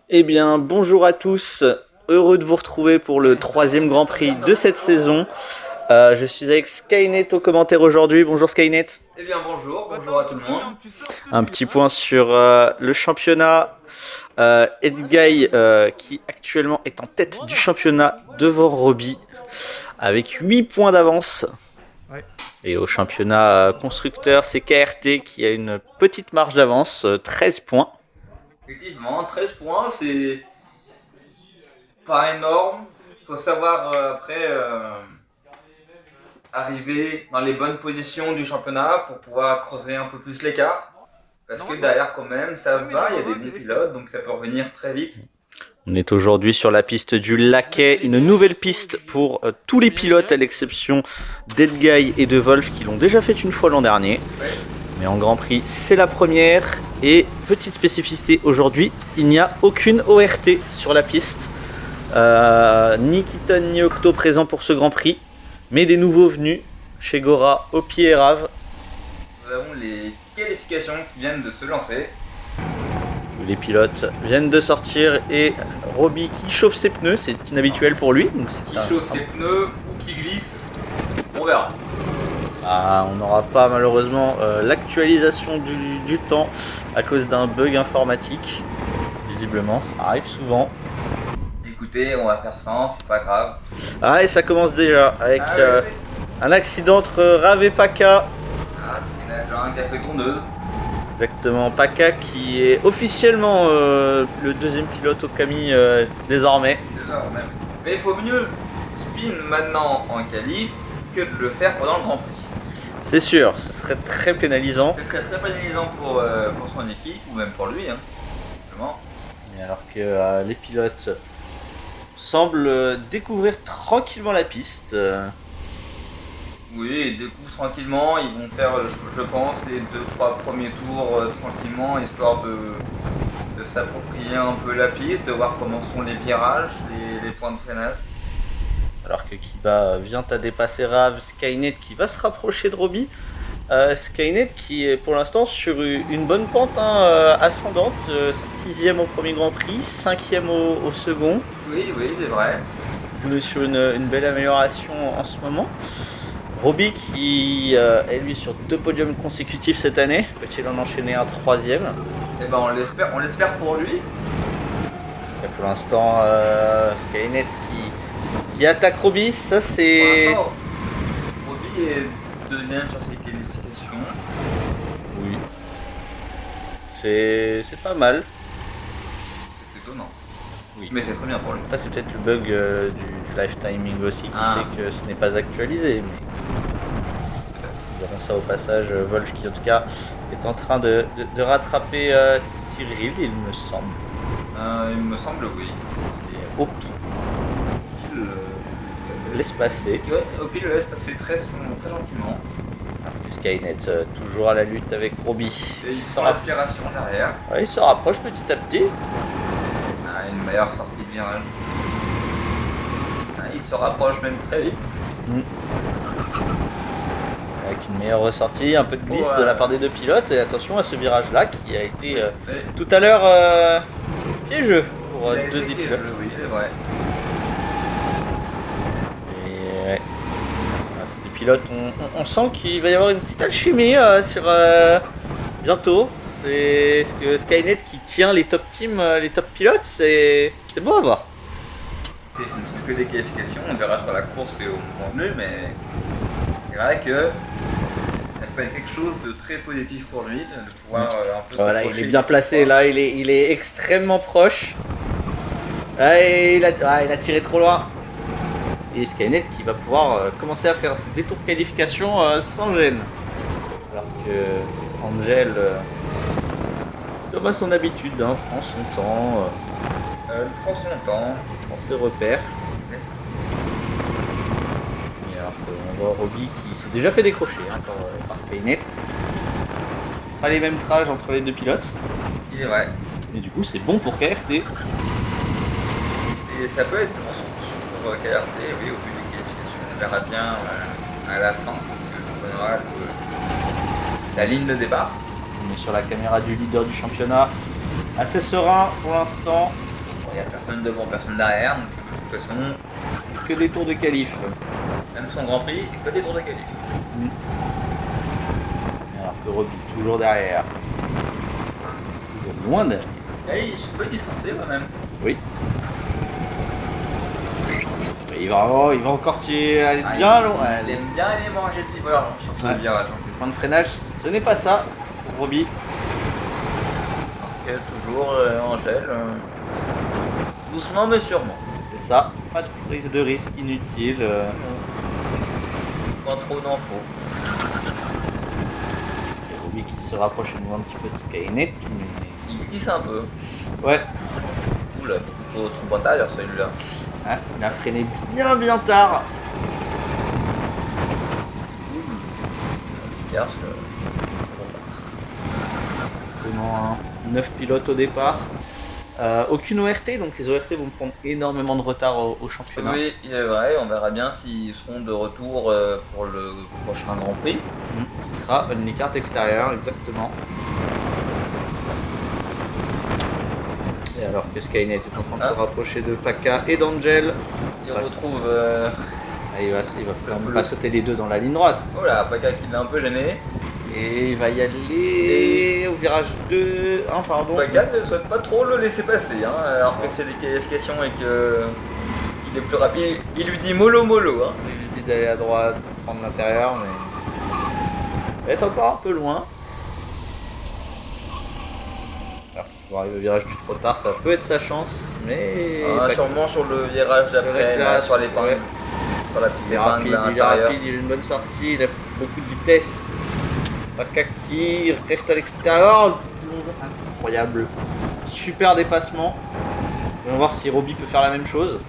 Eh bien, bonjour à tous. Heureux de vous retrouver pour le troisième Grand Prix de cette saison. Je suis avec Skynet au commentaire aujourd'hui. Bonjour Skynet. Eh bien bonjour à tout le monde. Un petit point sur le championnat. Edguy qui actuellement est en tête du championnat devant Roby avec 8 points d'avance. Ouais. Et au championnat constructeur, c'est KRT qui a une petite marge d'avance, 13 points. Effectivement, 13 points, c'est pas énorme. Il faut savoir après arriver dans les bonnes positions du championnat pour pouvoir creuser un peu plus l'écart. Parce que derrière quand même, ça se bat, il y a des bons pilotes, donc ça peut revenir très vite. On est aujourd'hui sur la piste du Laquais, une nouvelle piste pour tous les pilotes à l'exception d'Edguy et de Wolf qui l'ont déjà fait une fois l'an dernier. Ouais. Mais en Grand Prix, c'est la première. Et petite spécificité aujourd'hui, il n'y a aucune ORT sur la piste. Ni Keaton ni Octo présents pour ce Grand Prix. Mais des nouveaux venus chez Gora, Opi et Rav. Nous avons les qualifications qui viennent de se lancer. Les pilotes viennent de sortir et Roby qui chauffe ses pneus, c'est inhabituel pour lui. Donc c'est Qui chauffe ses pneus ou qui glisse, on verra. On n'aura pas malheureusement l'actualisation du temps à cause d'un bug informatique. Visiblement, ça arrive souvent. Écoutez, on va faire sans, c'est pas grave. Et ça commence déjà avec Oui. un accident entre Rav et Paka. Il y en a déjà un qui a fait tourneuse. Exactement, Paka qui est officiellement le deuxième pilote au Kami désormais. Déjà, même. Mais il faut mieux spin maintenant en qualif que de le faire pendant le Grand Prix. C'est sûr, ce serait très pénalisant. Ce serait très pénalisant pour son équipe ou même pour lui, hein, simplement. Et alors que les pilotes semblent découvrir tranquillement la piste. Oui, ils découvrent tranquillement, ils vont faire, je pense, les 2-3 premiers tours tranquillement, histoire de s'approprier un peu la piste, de voir comment sont les virages, les points de freinage. Alors que Kiba vient à dépasser Rav, Skynet qui va se rapprocher de Roby. Skynet qui est pour l'instant sur une bonne pente ascendante, 6ème au premier Grand Prix, 5ème au second. Oui, c'est vrai. On est sur une belle amélioration en ce moment. Roby qui est lui sur 2 podiums consécutifs cette année, peut-il en enchaîner un 3ème? Et ben on l'espère pour lui. Et pour l'instant, Skynet qui attaque Roby, ça c'est... Pour l'instant, Roby est deuxième sur ses qualifications. Oui. C'est pas mal. C'est étonnant. Oui. Mais c'est très bien pour lui. Après c'est peut-être le bug du live timing aussi qui fait que ce n'est pas actualisé, mais nous verrons ça au passage. Wolf qui en tout cas est en train de rattraper Cyril, il me semble. Il me semble oui. C'est Opi. Laisse passer. Opi le laisse passer très gentiment. Alors que Skynet toujours à la lutte avec Roby. Et il sent l'aspiration derrière. Ouais, il se rapproche petit à petit. Une meilleure sortie de virage. Il se rapproche même très vite. Avec une meilleure ressortie, un peu de glisse de la part des deux pilotes. Et attention à ce virage là qui a été tout à l'heure piégeux pour deux des pilotes. Oui, c'est vrai. Et ouais. C'est des pilotes, on sent qu'il va y avoir une petite alchimie sur bientôt. C'est ce que Skynet qui tient les top teams, les top pilotes, c'est beau à voir. Ce ne sont que des qualifications, on verra sur la course et au moment venu, mais c'est vrai que ça peut être quelque chose de très positif pour lui, de pouvoir un peu Voilà, il est bien placé là, il est extrêmement proche. Il a tiré trop loin. Et Skynet qui va pouvoir commencer à faire des tours de qualification sans gêne. Alors que Angel, comme à son habitude, prend son temps. prend son temps. Prend ses repères. C'est ça. Et alors qu'on voit Roby qui s'est déjà fait décrocher par Skynet. Pas les mêmes trages entre les deux pilotes. Il est vrai. Et du coup c'est bon pour KRT. Ça peut être bon pour KRT, oui, au vu des qualifications. On verra bien à la fin, parce qu'on aura la ligne de départ. On est sur la caméra du leader du championnat. Assez serein pour l'instant. il n'y a personne devant, personne derrière, donc de toute façon, Que des tours de qualif. même son Grand Prix, c'est que des tours de qualif. Alors que Roby toujours derrière. Toujours loin derrière. Et il se peut distancer quand même. Oui. Il va encore aller bien loin. Il aime bien aller manger le livreur sur ce virage. Le point de freinage, ce n'est pas ça pour Roby. Et toujours Angèle. Doucement mais sûrement. C'est ça. Pas de prise de risque inutile. Pas trop d'infos. Et Roby qui se rapproche de nous un petit peu de Skynet. Mais... Il glisse un peu. Ouais. Oula, trop intérieur celui-là. Ah, il a freiné bien tard. Comment 9 pilotes au départ. Aucune ORT, donc les ORT vont prendre énormément de retard au championnat. Oui, il est vrai, on verra bien s'ils seront de retour pour le prochain Grand Prix. Qui sera une carte extérieure, exactement. Et alors que Skynet est en train de se rapprocher de Paka et d'Angel. Il retrouve... il va quand même pas sauter les deux dans la ligne droite. Oh là, Paka qui l'a un peu gêné. Et il va y aller au virage 2, 1 pardon. Paka ne souhaite pas trop le laisser passer, hein, alors que c'est des qualifications et que il est plus rapide. Il lui dit mollo. Hein. Il lui dit d'aller à droite, prendre l'intérieur, mais il va être encore un peu loin. Alors qu'il va arriver au virage du trop tard, ça peut être sa chance, mais... sûrement sur le virage d'après, sur les ouais. Sur la petite Il est rapide, il a une bonne sortie, il a beaucoup de vitesse. Paka qui reste à l'extérieur, incroyable, super dépassement. On va voir si Roby peut faire la même chose.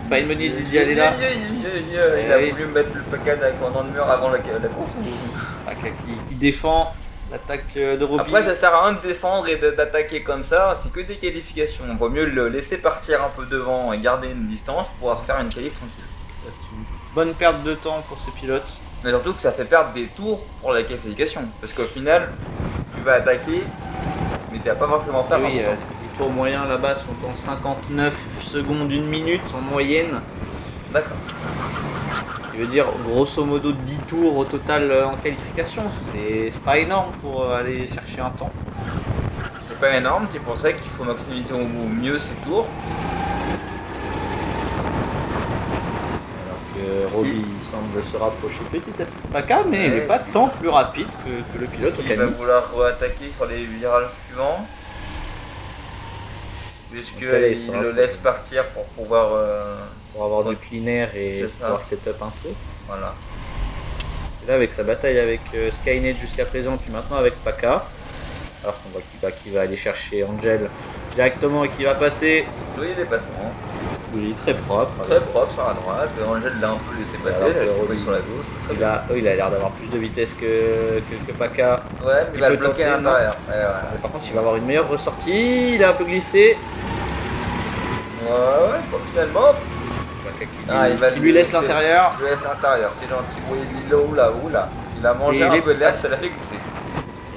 Pas une bonne idée d'y aller là. Il a voulu mettre le Paka dans le mur avant la course. Paka qui défend l'attaque de Roby. Après ça sert à rien de défendre et d'attaquer comme ça, c'est que des qualifications. Il vaut mieux le laisser partir un peu devant et garder une distance pour pouvoir faire une qualif tranquille. C'est une bonne perte de temps pour ces pilotes. Mais surtout que ça fait perdre des tours pour la qualification. Parce qu'au final, tu vas attaquer, mais tu vas pas forcément faire les tours moyens là-bas sont en 59 secondes, 1 minute en moyenne. D'accord. Ce qui veut dire grosso modo 10 tours au total en qualification. C'est pas énorme pour aller chercher un temps. C'est pas énorme, c'est pour ça qu'il faut maximiser au mieux ces tours. Roby semble se rapprocher petit à petit de Paka, mais il n'est pas tant plus rapide que le pilote au Il va vouloir attaquer sur les virages suivants. Puisqu'il le laisse partir pour pouvoir... pour avoir du clean air et pouvoir setup un tour. Voilà. Et là avec sa bataille avec Skynet jusqu'à présent, puis maintenant avec Paka. Alors qu'on voit qu'il va aller chercher Angel directement et qui va passer. Oui, dépassement. Oui, très propre. Très propre sur la droite. Angel l'a un peu laissé passer, elle s'est sur la gauche. Il a l'air d'avoir plus de vitesse que Paka. Ouais, il va le bloquer à l'intérieur. Par contre, il va avoir une meilleure ressortie. Il a un peu glissé. Ouais, bon, finalement. Qui lui laisse l'intérieur. Il lui laisse l'intérieur, c'est gentil. Oui, oula. Il a mangé un peu d'air, ça l'a fait glisser.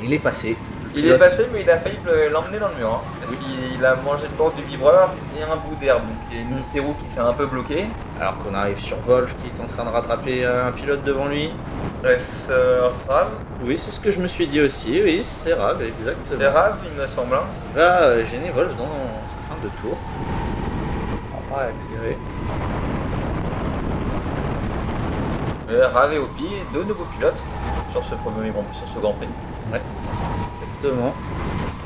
Il est passé. Il est passé, mais il a failli l'emmener dans le mur. Hein, parce qu'il a mangé le bord du vibreur et un bout d'air. Donc il y a une Nissero qui s'est un peu bloquée. Alors qu'on arrive sur Wolf qui est en train de rattraper un pilote devant lui. Est-ce Rav? Oui, c'est ce que je me suis dit aussi. Oui, c'est Rav, exactement. C'est Rav, il me semble. Il va gêner Wolf dans sa fin de tour. On va pas accélérer. Rav et Opi, 2 nouveaux pilotes sur ce Grand Prix. Ouais. Exactement.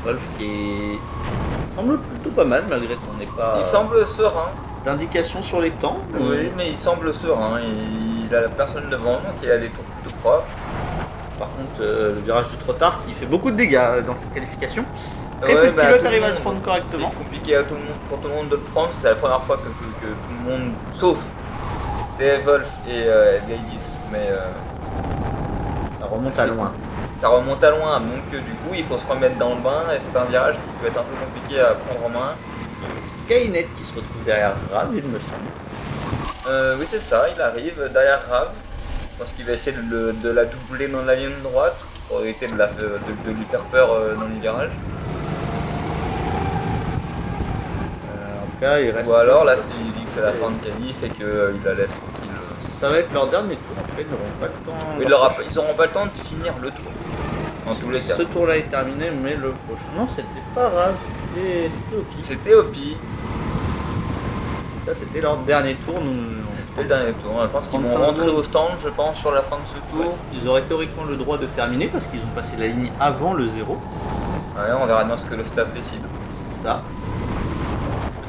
Wolf qui semble plutôt pas mal malgré qu'on n'ait pas... Il semble serein. D'indication sur les temps. Oui, mais il semble serein. Il a la personne devant, donc il a des tours plutôt propres. Par contre, le virage du trop tard qui fait beaucoup de dégâts dans cette qualification. Très peu de pilotes arrivent à le prendre correctement. C'est compliqué pour tout le monde de le prendre. C'est la première fois que tout le monde, sauf Wolf et Gaidis, mais ça remonte à loin. Ça remonte à loin, donc du coup il faut se remettre dans le bain et c'est un virage qui peut être un peu compliqué à prendre en main. Skynet qui se retrouve derrière Rav, il me semble. Oui c'est ça, il arrive derrière Rav, parce qu'il va essayer de la doubler dans la ligne droite. pour éviter de lui faire peur dans les virages. En tout cas, il reste. Ou alors là, s'il dit que c'est la fin de qualif et qu'il la laisse tranquille. Ça va être leur dernier tour, en fait, ils n'auront pas le temps. Ils n'auront pas le temps de finir le tour. En tous les cas. Ce tour-là est terminé, mais le prochain. Non, c'était pas grave, c'était OP. C'était OP. Ça, c'était leur dernier tour. C'était le dernier tour. Je pense qu'ils vont rentrer au stand, je pense, sur la fin de ce tour. Ouais. Ils auraient théoriquement le droit de terminer parce qu'ils ont passé la ligne avant le 0. Ouais, on verra bien ce que le staff décide. C'est ça.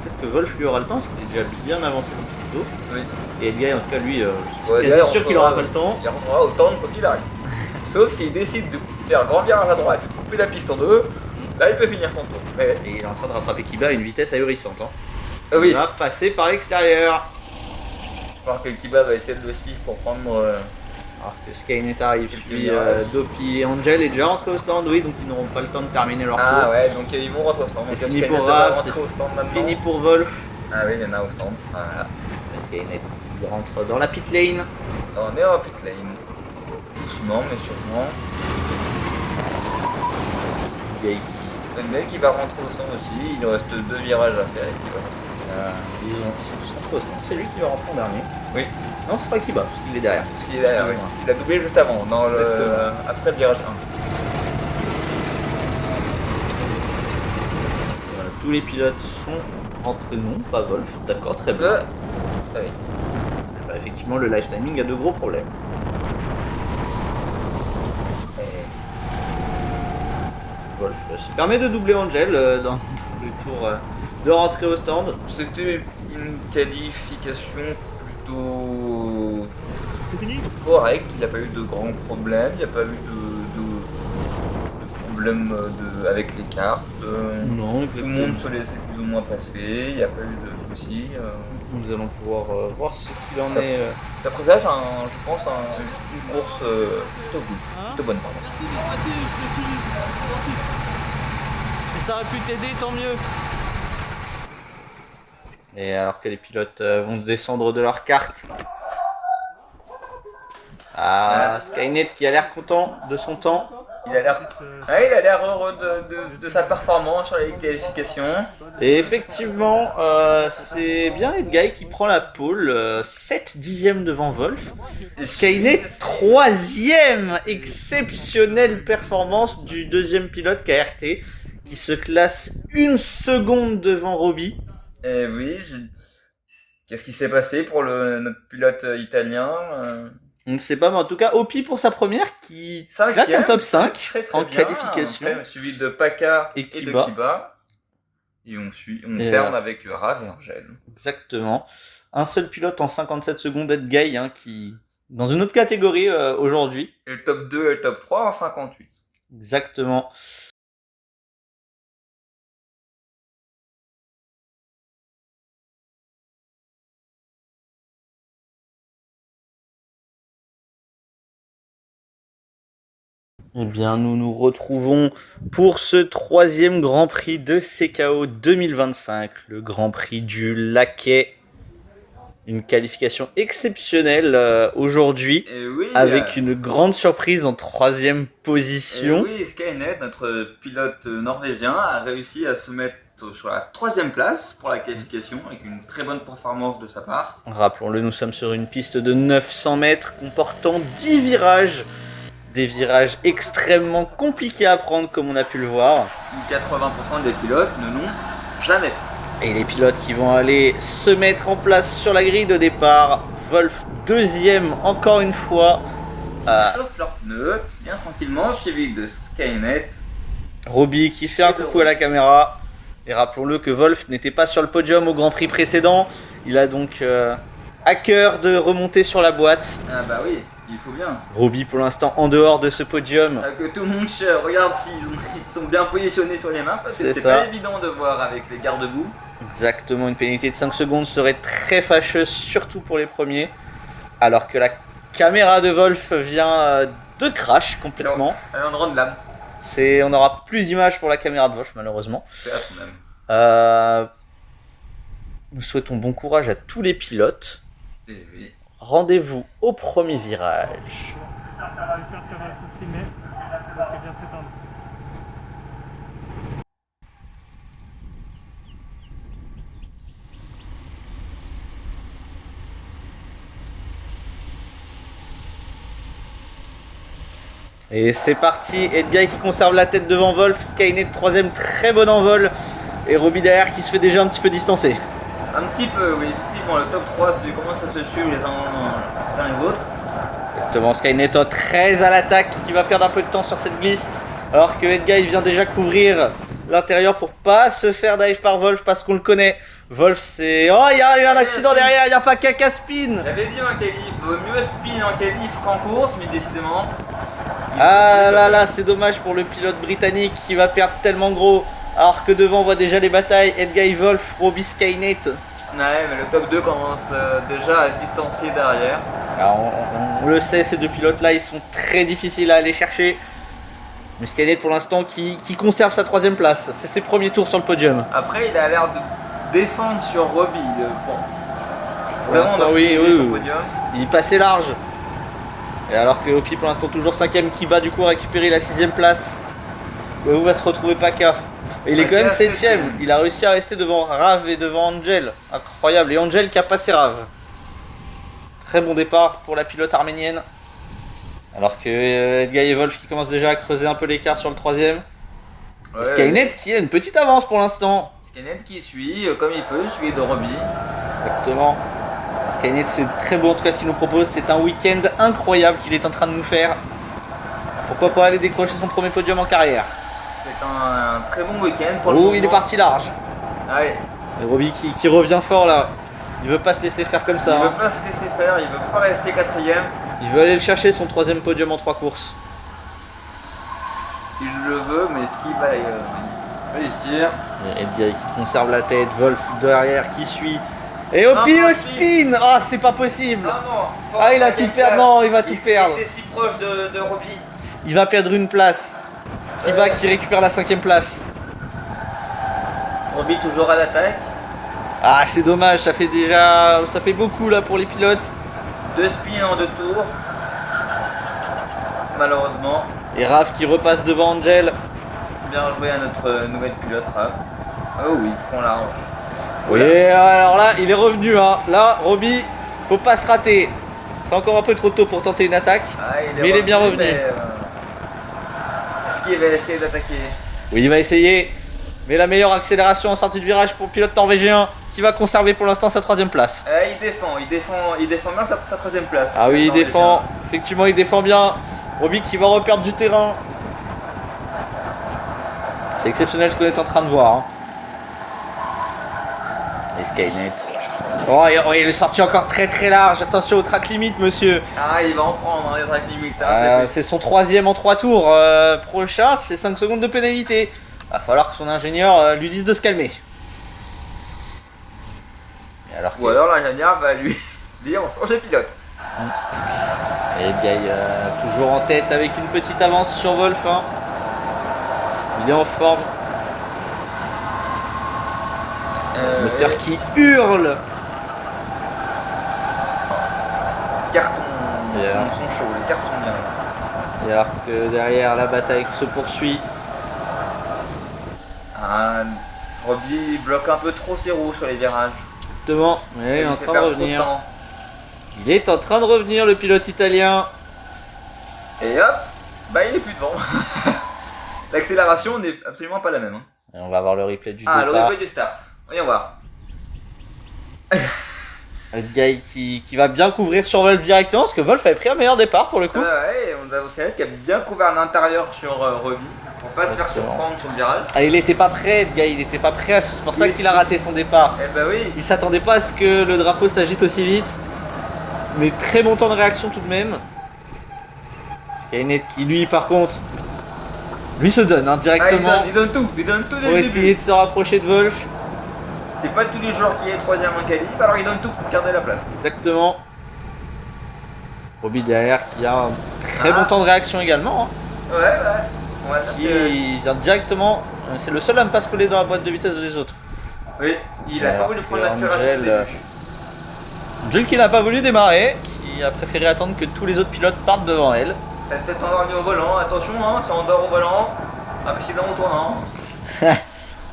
Peut-être que Wolf lui aura le temps parce qu'il est déjà bien avancé dans le tour. Oui. Et Edguy, en tout cas, lui, ouais, c'est quasi sûr qu'il aura pas le temps. Il rentrera au stand quoi qu'il arrive. Sauf s'il décide de faire un grand virage à droite et de couper la piste en deux, là il peut finir son tour. Mais... Et il est en train de rattraper Kiba à une vitesse ahurissante. Hein. Oui. Il va passer par l'extérieur. Je pense que Kiba va essayer de le suivre pour prendre. Alors que Skynet arrive, puis Dopey et Angel est déjà rentré au stand, oui, donc ils n'auront pas le temps de terminer leur tour. Ah ouais, donc ils vont rentrer au stand. C'est fini pour Raph, c'est fini pour Wolf. Ah oui, il y en a au stand. Voilà. Skynet il rentre dans la pit lane. On est en pit lane. Doucement mais sûrement. Le mec qui va rentrer au stand aussi, il nous reste 2 virages à faire et qui va rentrer. Ils sont tous rentrés au stand, c'est lui qui va rentrer en dernier. Oui. Non, ce sera Kiba, parce qu'il est derrière. Parce qu'il est derrière, oui. Il a doublé juste avant, après le virage 1. Voilà, tous les pilotes sont rentrés, non, pas Wolf, d'accord, très bien. Ah oui. Bah, effectivement, le live timing a de gros problèmes. Wolf se permet de doubler Angel dans le tour de rentrer au stand. C'était une qualification plutôt correcte, il n'y a pas eu de grands problèmes, il n'y a pas eu de problème avec les cartes. Non, tout le monde se laissait plus ou moins passer, il n'y a pas eu de soucis. Nous allons pouvoir voir ce qu'il en est. Ça présage, je pense, une course plutôt good, plutôt bonne. Pardon. Merci. Si ça aurait pu t'aider, tant mieux. Et alors que les pilotes vont descendre de leur carte. Ah, Skynet qui a l'air content de son temps. Il a l'air heureux de sa performance sur les qualifications. Et effectivement, c'est bien Edguy qui prend la pole, 7 dixièmes devant Wolf. Skynet 3ème, exceptionnelle performance du deuxième pilote KRT qui se classe 1 seconde devant Robbie. Et oui, qu'est-ce qui s'est passé pour notre pilote italien On ne sait pas, mais en tout cas, Opi pour sa première qui gratte un top 5 très en bien, qualification. Suivi de Paka et de Kiba. Et on ferme avec Rav et Angel. Exactement. Un seul pilote en 57 secondes, Edguy, qui dans une autre catégorie aujourd'hui. Et le top 2 et le top 3 en 58. Exactement. Eh bien, nous nous retrouvons pour ce 3e Grand Prix de CKO 2025, le Grand Prix du Laquais. Une qualification exceptionnelle aujourd'hui, oui, avec une grande surprise en 3e position. Et oui, Skynet, notre pilote norvégien, a réussi à se mettre sur la 3e place pour la qualification, avec une très bonne performance de sa part. Rappelons-le, nous sommes sur une piste de 900 mètres comportant 10 virages. Des virages extrêmement compliqués à prendre comme on a pu le voir. 80% des pilotes ne l'ont jamais fait. Et les pilotes qui vont aller se mettre en place sur la grille de départ. Wolf 2ème encore une fois. Sauf leurs pneus, bien tranquillement, suivi de Skynet. Robbie qui fait un coucou à la caméra. Et rappelons-le que Wolf n'était pas sur le podium au Grand Prix précédent. Il a donc à cœur de remonter sur la boîte. Ah bah oui. Il faut bien. Robbie pour l'instant en dehors de ce podium. Que tout le monde regarde s'ils sont bien positionnés sur les mains parce que c'est pas évident de voir avec les garde-boue. Exactement, une pénalité de 5 secondes serait très fâcheuse, surtout pour les premiers. Alors que la caméra de Wolf vient de crash complètement. Elle en rend de l'âme. On n'aura plus d'image pour la caméra de Wolf malheureusement. C'est à ton âme. Nous souhaitons bon courage à tous les pilotes. Et oui. Rendez-vous au premier virage. Et c'est parti, Edguy qui conserve la tête devant Wolf, Skynet troisième, très bon envol. Et Roby derrière qui se fait déjà un petit peu distancer. Un petit peu, oui, effectivement, le top 3 commence à se suivre les uns les autres. Exactement, Skynet 13 à l'attaque qui va perdre un peu de temps sur cette glisse. Alors que Edguy vient déjà couvrir l'intérieur pour pas se faire dive par Wolf parce qu'on le connaît. Wolf c'est... Oh, il y a eu un accident derrière, il n'y a pas caca spin. J'avais dit en qualif, vaut mieux spin en qualif qu'en course, mais décidément... Ah là là, c'est dommage pour le pilote britannique qui va perdre tellement gros. Alors que devant on voit déjà les batailles, Edguy, Wolf, Roby, Skynet. Ouais, mais le top 2 commence déjà à distancier derrière. Alors, on le sait, ces deux pilotes là ils sont très difficiles à aller chercher. Mais Skynet pour l'instant qui conserve sa troisième place, c'est ses premiers tours sur le podium. Après il a l'air de défendre sur Roby pour l'instant, vraiment oui, son oui. podium. Il passait large. Et alors que Hopi pour l'instant toujours 5ème qui va du coup récupérer la 6ème place. Où va se retrouver Paka. Et il est quand même 7ème. Il a réussi à rester devant Rav et devant Angel. Incroyable. Et Angel qui a passé Rav. Très bon départ pour la pilote arménienne. Alors que Edguy et Wolf qui commencent déjà à creuser un peu l'écart sur le troisième. Ouais, Skynet qui a une petite avance pour l'instant. Skynet qui suit comme il peut, suit de Roby. Exactement. Skynet c'est très beau en tout cas ce qu'il nous propose. C'est un week-end incroyable qu'il est en train de nous faire. Pourquoi pas aller décrocher son premier podium en carrière. C'est un très bon week-end pour le moment. Oh, il est parti large. Ah ouais. Et Roby qui revient fort là. Il veut pas se laisser faire comme ça. Il veut pas se laisser faire, il veut pas rester 4ème. Il veut aller le chercher son troisième podium en 3 courses. Il le veut, mais est-ce qu'il va réussir? Et Edguy qui conserve la tête, Wolf derrière qui suit. Et Hopi le spin. Ah, c'est pas possible. Non, Ah, il a tout perdu. Non, il va tout perdre. Il était si proche de Roby. Il va perdre une place. Kiba qui récupère la 5ème place. Roby toujours à l'attaque. Ah, c'est dommage, ça fait beaucoup là pour les pilotes. 2 spins en 2 tours. Malheureusement. Et Rav qui repasse devant Angel. Bien joué à notre nouvelle pilote Rav. Oh oui, il prend large. Oui, alors là, il est revenu. Hein. Là, Roby, faut pas se rater. C'est encore un peu trop tôt pour tenter une attaque. Ah, mais il est bien revenu. Est-ce qu'il va essayer d'attaquer? Oui, il va essayer. Mais la meilleure accélération en sortie de virage pour le pilote norvégien qui va conserver pour l'instant sa 3ème place. Il défend bien sa 3ème place. Ah oui, il défend. Effectivement, il défend bien. Roby qui va reperdre du terrain. C'est exceptionnel ce qu'on est en train de voir. Hein. Et Skynet. Oh, il est sorti encore très très large. Attention au track limite, monsieur. Ah, il va en prendre, hein, les track limite. Hein, c'est son 3ème en 3 tours. Prochain, c'est 5 secondes de pénalité. Va falloir que son ingénieur lui dise de se calmer. Ou alors l'ingénieur va lui dire on change de pilote. Et Edguy toujours en tête avec une petite avance sur Wolf. Hein. Il est en forme. Moteur qui hurle. Carton. Ils sont chauds, les cartons bien. Et alors que derrière la bataille se poursuit. Roby bloque un peu trop ses roues sur les virages. Exactement, mais il est en train de revenir. Il est en train de revenir, le pilote italien. Et hop, bah il est plus devant. L'accélération n'est absolument pas la même. Hein. Et on va voir le replay du départ. Ah, le replay du start. Voyons voir. Edguy qui va bien couvrir sur Wolf directement, parce que Wolf avait pris un meilleur départ pour le coup. Ouais, on a Skynet qui a bien couvert l'intérieur sur Roby. Pour pas se faire surprendre sur le virage. Ah, il était pas prêt, Edguy, il était pas prêt, c'est pour ça qu'il a raté son départ. Eh bah oui. Il s'attendait pas à ce que le drapeau s'agite aussi vite. Mais très bon temps de réaction tout de même. Skynet qui lui par contre, lui se donne hein, directement. Ah, il donne tout dès le pour début. essayer de se rapprocher de Wolf. C'est pas tous les jours qu'il est 3ème en qualif, alors il donne tout pour garder la place. Exactement. Roby derrière qui a un très bon temps de réaction également. Hein. Ouais. On va qui vient directement. C'est le seul à ne pas se coller dans la boîte de vitesse des autres. Oui, il a pas voulu prendre l'aspiration. Angel qui n'a pas voulu démarrer, qui a préféré attendre que tous les autres pilotes partent devant elle. Ça peut être endormi au volant, attention, hein, ça endort au volant. Accident au tournant.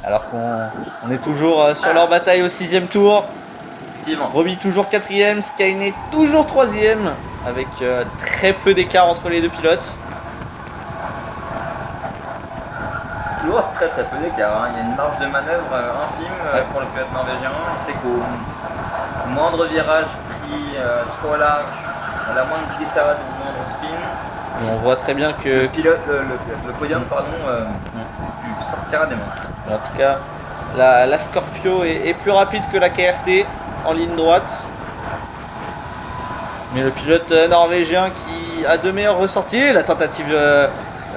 Alors qu'on est toujours sur leur bataille au 6ème tour. Effectivement. Roby toujours 4ème, Skynet toujours 3ème, avec très peu d'écart entre les deux pilotes. toujours très très peu d'écart. Hein. Il y a une marge de manœuvre infime pour le pilote norvégien. C'est qu'au moindre virage pris trop large, à la moindre glissade ou moindre spin, Et on voit très bien que le podium sortira des mains. en tout cas la Scorpio est plus rapide que la KRT en ligne droite. Mais le pilote norvégien qui a de meilleures ressorties, la tentative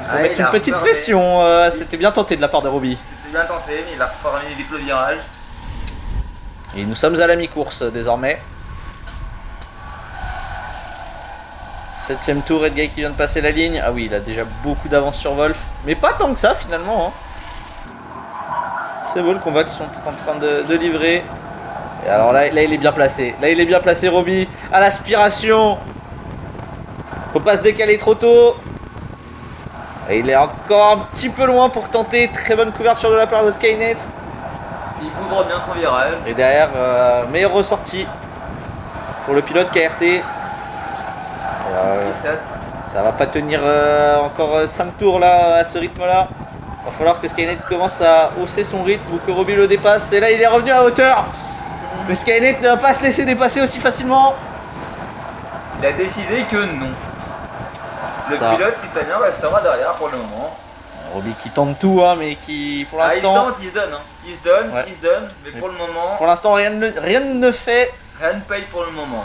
pour mettre une petite pression, c'était bien tenté de la part de Roby. C'était bien tenté, mais il a reformé vite le virage. Et nous sommes à la mi-course désormais. 7ème tour, Edguy qui vient de passer la ligne. Ah oui, il a déjà beaucoup d'avance sur Wolf. Mais pas tant que ça finalement. Hein. C'est beau le combat qu'ils sont en train de livrer. Et alors là, il est bien placé. Là, il est bien placé, Roby. À l'aspiration. Faut pas se décaler trop tôt. Et il est encore un petit peu loin pour tenter. Très bonne couverture de la part de Skynet. Il couvre bien son virage. Et derrière, meilleure ressortie pour le pilote KRT. Ça va pas tenir encore 5 tours là à ce rythme là. Va falloir que Skynet commence à hausser son rythme ou que Roby le dépasse. Et là il est revenu à hauteur. Mais Skynet ne va pas se laisser dépasser aussi facilement. Il a décidé que non. Le pilote italien restera derrière pour le moment. Roby qui tente tout hein, mais qui pour l'instant... il se donne. Hein. Il se donne, mais pour le moment... Pour l'instant rien ne fait. Rien ne paye pour le moment.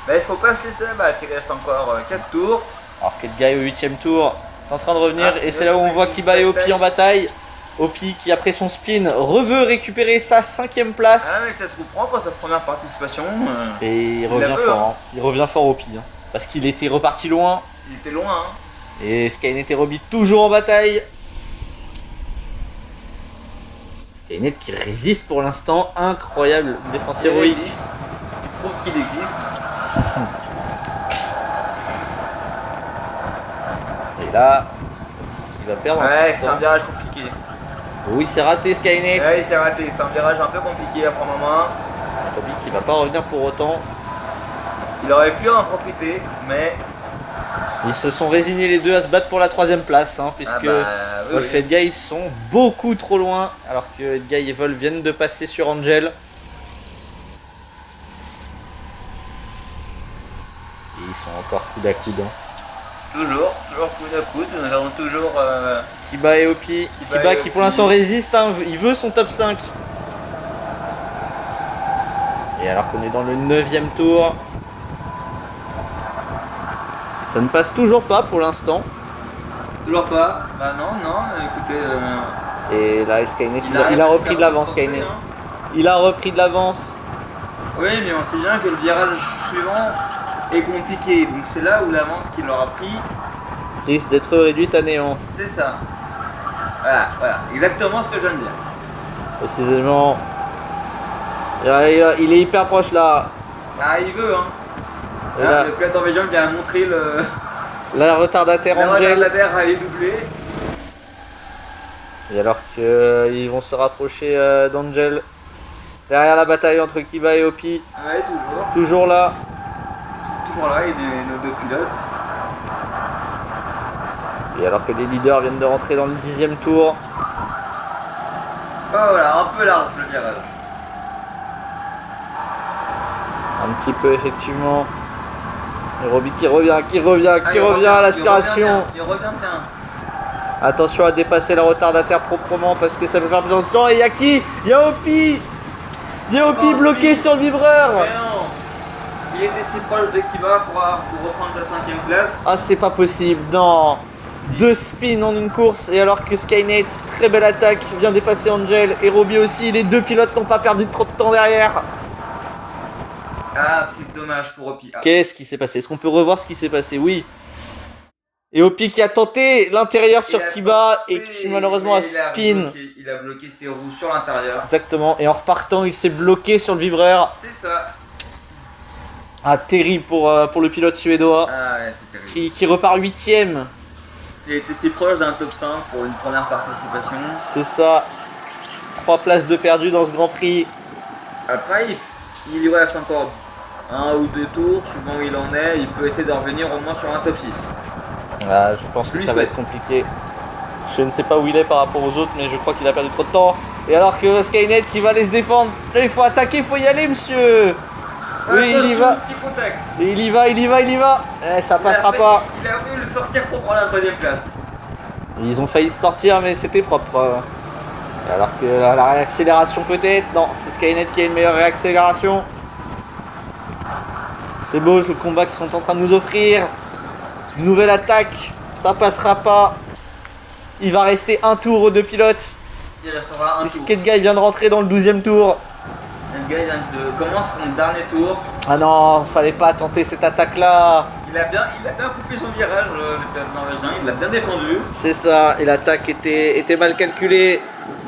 Mais il faut pas se laisser abattre, il reste encore 4 tours. Alors qu'Edguy au 8ème tour est en train de revenir et c'est là où on voit Kiba et Opi en bataille. Opi qui après son spin veut récupérer sa 5ème place. Ah mais ça se comprend pour sa première participation. Et il revient fort, hein. Il revient fort Opi. Hein. Parce qu'il était reparti loin. Il était loin. Hein. Et Skynet et Roby toujours en bataille. Skynet qui résiste pour l'instant. Incroyable défense héroïque. Il prouve qu'il existe. Et là, il va perdre. Ouais, c'est un virage compliqué. Oui, c'est raté Skynet. Ouais, c'est raté. C'est un virage un peu compliqué à prendre en main. Roby qui va pas revenir pour autant. Il aurait pu en profiter, mais... Ils se sont résignés les deux à se battre pour la 3ème place, hein, puisque Wolf et Edguy sont beaucoup trop loin, alors que Edguy et Wolf viennent de passer sur Angel. Et ils sont encore coude à coude. Hein. Toujours coude à coude, nous avons toujours... Kiba et Opi. Kiba qui pour l'instant résiste, hein, il veut son top 5. Et alors qu'on est dans le 9ème tour. Ça ne passe toujours pas pour l'instant. Toujours pas. Bah non, écoutez... Et là, Skynet, il a repris de l'avance, Skynet. Hein. Il a repris de l'avance. Oui, mais on sait bien que le virage suivant est compliqué. Donc c'est là où l'avance qu'il aura pris risque d'être réduite à néant. C'est ça. Voilà, exactement ce que je viens de dire. Précisément. Il est hyper proche là. Ah, il veut, hein. Là, le pilote norvégien vient montrer la retardataire Angel. La retardataire a les doublés. Et alors qu'ils vont se rapprocher d'Angel. Derrière la bataille entre Kiba et Opi. Ouais, toujours. Toujours là. Toujours là, il y a nos deux pilotes. Et alors que les leaders viennent de rentrer dans le 10ème tour. Oh voilà, un peu large le virage. Un petit peu effectivement. Et Roby qui revient à l'aspiration. Il revient bien. Attention à dépasser la retardataire proprement parce que ça peut faire besoin de temps. Et y'a qui? Y'a Opi. Y'a Opi bloqué sur le vibreur. Il était si proche de Kiba pour reprendre sa 5ème place. Ah, c'est pas possible, non. 2 spins en une course et alors que Skynet, très belle attaque, vient dépasser Angel et Roby aussi. Les deux pilotes n'ont pas perdu trop de temps derrière. Ah, c'est dommage pour Opi. Ah. Qu'est-ce qui s'est passé? Est-ce qu'on peut revoir ce qui s'est passé? Oui. Et Opi qui a tenté l'intérieur sur Kiba et qui malheureusement a spin. Il a bloqué ses roues sur l'intérieur. Exactement. Et en repartant, il s'est bloqué sur le vibreur. C'est ça. Ah, terrible pour le pilote suédois. Ah ouais, c'est terrible. Qui repart 8ème. Il était si proche d'un top 5 pour une première participation. C'est ça. 3 places de perdu dans ce Grand Prix. Après, il lui reste encore 1 ou 2 tours, suivant où il en est. Il peut essayer de revenir au moins sur un top 6. Ah, je pense que ça va être compliqué. Je ne sais pas où il est par rapport aux autres, mais je crois qu'il a perdu trop de temps. Et alors que Skynet qui va aller se défendre. Là, il faut attaquer, il faut y aller, monsieur. Oui, il y va. Petit contact. Et il y va, il y va, il y va. Eh, ça passera pas. Il a voulu le sortir pour prendre la troisième place. Ils ont failli se sortir, mais c'était propre. Alors que la réaccélération peut-être. Non, c'est Skynet qui a une meilleure réaccélération. C'est beau le combat qu'ils sont en train de nous offrir. Nouvelle attaque. Ça passera pas. Il va rester un tour aux deux pilotes. Il restera un Et tour. Skate Guy vient de rentrer dans le 12e tour. Le gars commence son dernier tour. Ah non, fallait pas tenter cette attaque là. Il a bien coupé son virage, le pilote norvégien. Il l'a bien défendu. C'est ça, et l'attaque était mal calculée.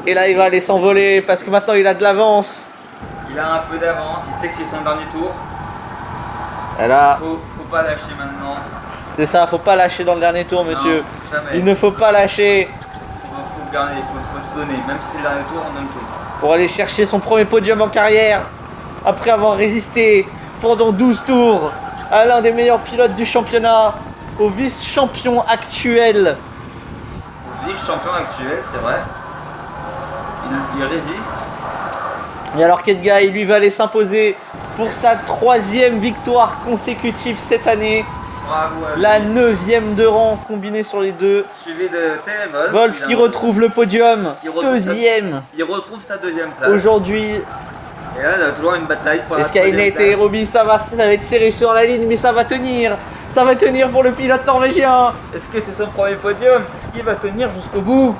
Et là il va aller s'envoler parce que maintenant il a de l'avance. Il a un peu d'avance. Il sait que c'est son dernier tour. Et là, Faut pas lâcher maintenant. c'est ça, faut pas lâcher dans le dernier tour, monsieur. Non, jamais. Il ne faut pas lâcher Faut garder, faut tout donner. Même si c'est le dernier tour, on donne tout. pour aller chercher son premier podium en carrière. Après avoir résisté pendant 12 tours à l'un des meilleurs pilotes du championnat, au vice-champion actuel. Vice-champion actuel, c'est vrai. Il résiste. Et alors Skate Guy, lui, va aller s'imposer pour sa 3e victoire consécutive cette année. Bravo à lui. La 9e de rang combinée sur les deux. Suivi de Télévolf. Wolf qui retrouve le podium, Qui retrouve 2e Il retrouve sa deuxième place. aujourd'hui. Et là, il a toujours une bataille pour Et la troisième Skynet place. et Robbie, ça va être serré sur la ligne, mais ça va tenir. Ça va tenir pour le pilote norvégien. Est-ce que c'est son premier podium? Est-ce qu'il va tenir jusqu'au bout?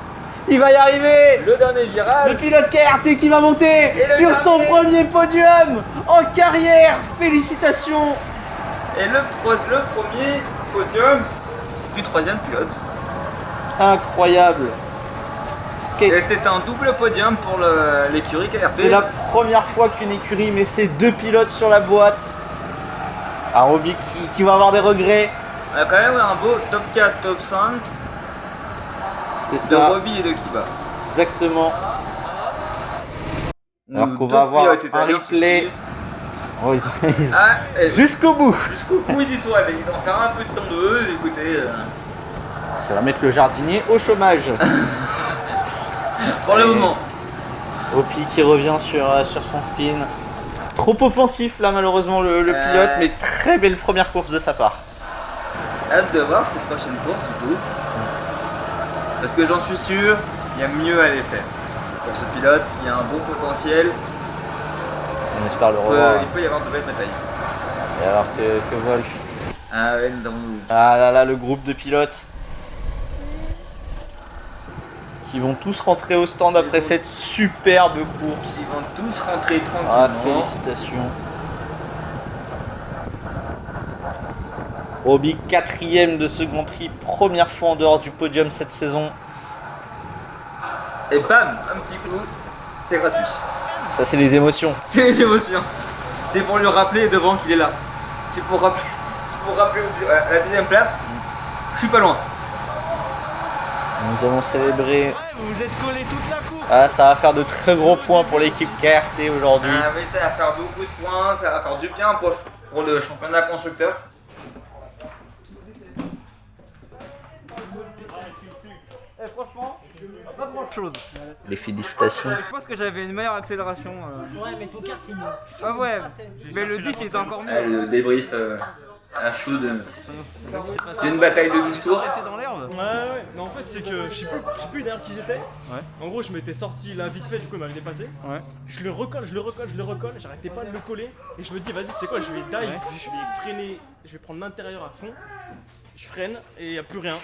Il va y arriver. Le dernier virage. Le pilote KRT qui va monter le sur son dernier. premier podium en carrière. Félicitations. Et le premier podium du troisième pilote. Incroyable. Skate. Et c'est un double podium pour l'écurie KRT. C'est la première fois qu'une écurie met ses deux pilotes sur la boîte. Un Robbie qui va avoir des regrets. On a quand même un beau top 4, top 5 C'est de ça, Robbie et de Kiba. exactement. Alors Nos qu'on deux va avoir pilotes étaient un bien replay. fixés. Oh, Ah, et jusqu'au bout. jusqu'au bout ils y sont allés. Ils vont faire un peu de tondeuse, écoutez. Ça va mettre le jardinier au chômage. Pour le Et- moment. Opi qui revient sur son spin. Trop offensif là malheureusement le pilote, mais très belle première course de sa part. Hâte de voir ces prochaines courses du coup. Parce que j'en suis sûr, il y a mieux à les faire. Pour ce pilote, il y a un bon potentiel. On espère le revoir. Il peut y avoir de belles batailles. Et alors que Wolf. Ah ouais, nous avons... Ah là là, le groupe de pilotes qui vont tous rentrer au stand après cette superbe course. Ils vont tous rentrer Ah, tranquillement. félicitations. Robbie 4ème de ce Grand Prix, première fois en dehors du podium cette saison. Et bam, un petit coup, c'est gratuit. Ça c'est les émotions. C'est les émotions. C'est pour lui rappeler devant qu'il est là. C'est pour rappeler à la deuxième place. Je suis pas loin. Nous allons célébrer. Ouais, vous vous êtes collés toute la course. Ah, ça va faire de très gros points pour l'équipe KRT aujourd'hui. Ah oui, ça va faire beaucoup de points, ça va faire du bien pour le championnat constructeur. Franchement, pas grand chose. Les félicitations. Je pense que j'avais une meilleure accélération. Ouais, mais ton kart il me. Ah ouais, mais le 10 il était encore mieux. Le débrief à chaud d'une bataille de 12 tours. T'es dans l'herbe. Ouais, mais en fait, c'est que je sais plus derrière qui j'étais. Ouais. En gros, je m'étais sorti là vite fait, du coup, il m'avait dépassé. Ouais. Je le recolle, j'arrêtais pas de le coller. Et je me dis, vas-y, tu sais quoi, je vais dive, Ouais. je vais freiner, je vais prendre l'intérieur à fond. Je freine et y a plus rien.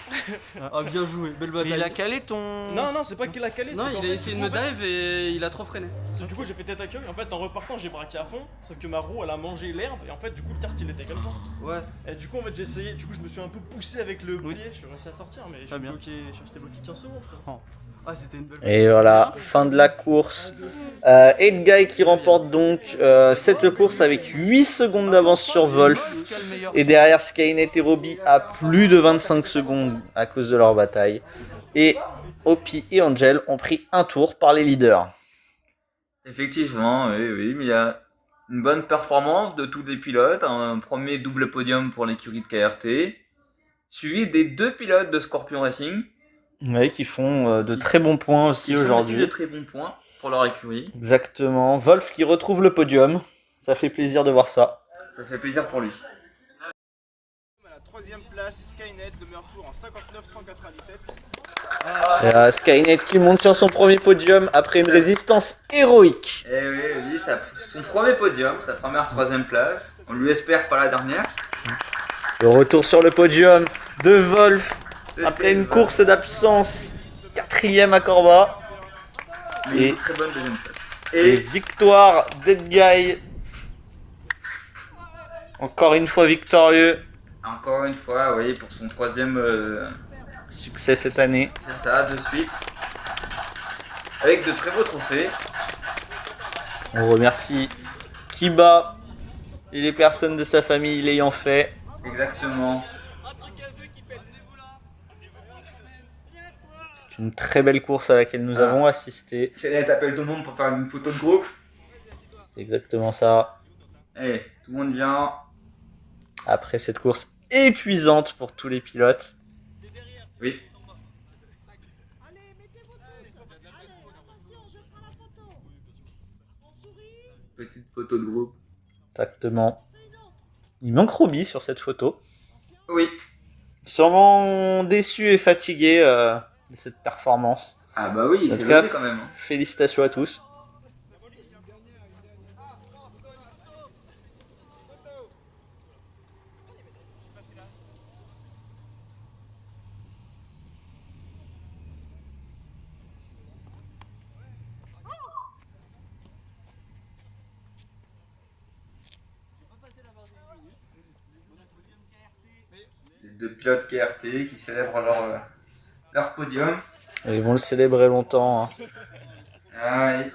Ah, bien joué, belle Et il a bataille. calé ton. Non, c'est pas qu'il a calé, Non, c'est qu'en il a fait, essayé du de me coup, en fait, dive et il a trop freiné. Du coup, j'ai fait tête à queue. Et en fait, en repartant, j'ai braqué à fond. Sauf que ma roue, elle a mangé l'herbe. Et en fait, du coup, le kart, il était comme ça. Ouais. Et du coup, en fait, j'ai essayé. Du coup, je me suis un peu poussé avec le pied. Je suis réussi à sortir, mais je Très suis bien. bloqué. Je suis resté bloqué 15 secondes, je pense. Ah, c'était une belle Et voilà, fin de la course. Edguy qui remporte donc cette course avec 8 secondes d'avance sur Wolf. Quel meilleur. Et derrière Skynet et Robbie à plus de 25 secondes à cause de leur bataille. Et Opi et Angel ont pris un tour par les leaders. Effectivement, oui, mais il y a une bonne performance de tous les pilotes. Un premier double podium pour l'écurie de KRT, suivi des deux pilotes de Scorpion Racing. Ouais, qui font de très bons points aussi Ils font aujourd'hui. de très bons points pour leur écurie. Exactement. Wolf qui retrouve le podium. Ça fait plaisir de voir ça. Ça fait plaisir pour lui. À la troisième place, Skynet, le meilleur tour en 59,197. Et, Skynet qui monte sur son premier podium après une résistance héroïque. Et oui, lui, son premier podium, sa première troisième place. On lui espère pas la dernière. Le retour sur le podium de Wolf après une course d'absence. 4ème à Corba. Et Et- une très bonne deuxième place. Et Et victoire Dead Guy. Encore une fois victorieux. encore une fois, oui, pour son troisième, Succès cette année. c'est ça, de suite. Avec de très beaux trophées. On remercie Kiba et les personnes de sa famille l'ayant fait. Exactement. C'est une très belle course à laquelle nous avons assisté. Céline t'appelle tout le monde pour faire une photo de groupe. C'est exactement ça. Et tout le monde vient. Après cette course épuisante pour tous les pilotes. Oui. Petite photo de groupe. Exactement. Il manque Roby sur cette photo. Oui. Sûrement déçu et fatigué de cette performance. Ah bah oui, En c'est tout cas, levé quand même. félicitations à tous. Les deux pilotes KRT qui célèbrent leur podium. Et ils vont le célébrer longtemps. Hein. Ah oui.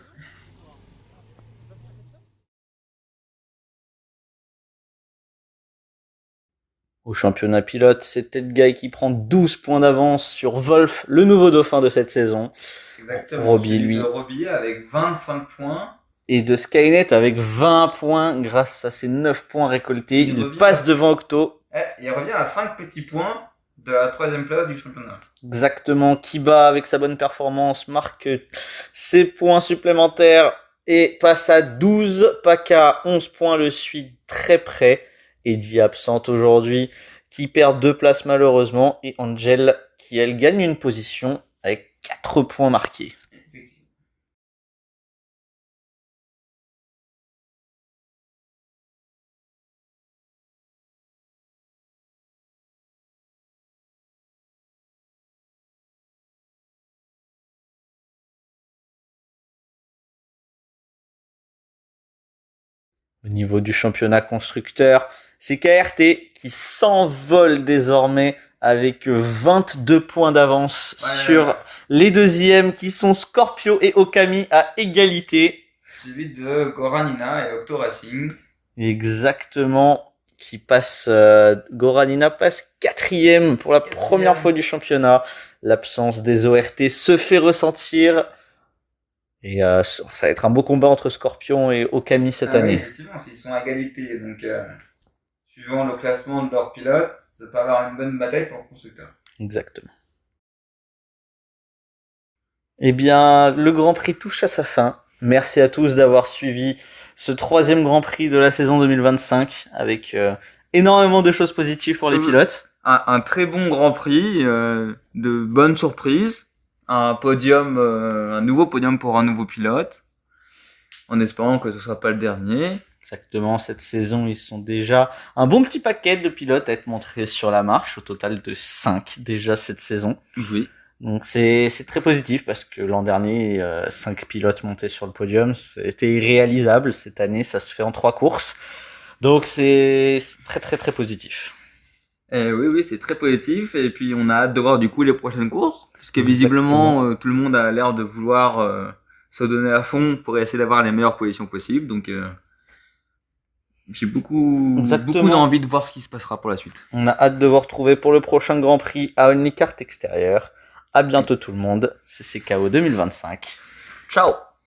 Au championnat pilote, c'est Ted Guy qui prend 12 points d'avance sur Wolf, le nouveau dauphin de cette saison. Exactement. Roby, Celui lui. de Roby avec 25 points. Et de Skynet avec 20 points grâce à ses 9 points récoltés. Il Il revient passe à- devant Octo. Il revient à 5 petits points de la troisième place du championnat. Exactement. Kiba, avec sa bonne performance, marque ses points supplémentaires et passe à 12. Paka, 11 points, le suit très près. Eddie absente aujourd'hui, qui perd 2 places malheureusement. Et Angel, qui elle gagne une position avec 4 points marqués. Effectivement. Au niveau du championnat constructeur, c'est KRT qui s'envole désormais avec 22 points d'avance sur les deuxièmes qui sont Scorpio et Okami à égalité. Suivi de Goranina et Octo Racing. Exactement, qui passe, Goranina passe 4ème pour la première fois du championnat. L'absence des ORT se fait ressentir. Et ça va être un beau combat entre Scorpion et Okami cette Oui, année. effectivement, ils sont à égalité. Donc, suivant le classement de leurs pilotes, ça peut avoir une bonne bataille pour le constructeur. Exactement. Eh bien, le Grand Prix touche à sa fin. Merci à tous d'avoir suivi ce 3e Grand Prix de la saison 2025 avec énormément de choses positives pour les pilotes. Un très bon Grand Prix, de bonnes surprises. Un podium, un nouveau podium pour un nouveau pilote. En espérant que ce soit pas le dernier. Exactement, cette saison, ils sont déjà un bon petit paquet de pilotes à être montrés sur la marche, au total de 5 déjà cette saison. Oui. Donc c'est très positif parce que l'an dernier, 5 pilotes montés sur le podium, c'était irréalisable. Cette année, ça se fait en 3 courses. Donc c'est très positif. Oui, c'est très positif. Et puis on a hâte de voir du coup les prochaines courses. Parce que visiblement, tout le monde a l'air de vouloir se donner à fond pour essayer d'avoir les meilleures positions possibles. Donc j'ai beaucoup d'envie de voir ce qui se passera pour la suite. On a hâte de vous retrouver pour le prochain Grand Prix à Only Kart Extérieur. À bientôt tout le monde, c'est CKO 2025. Ciao!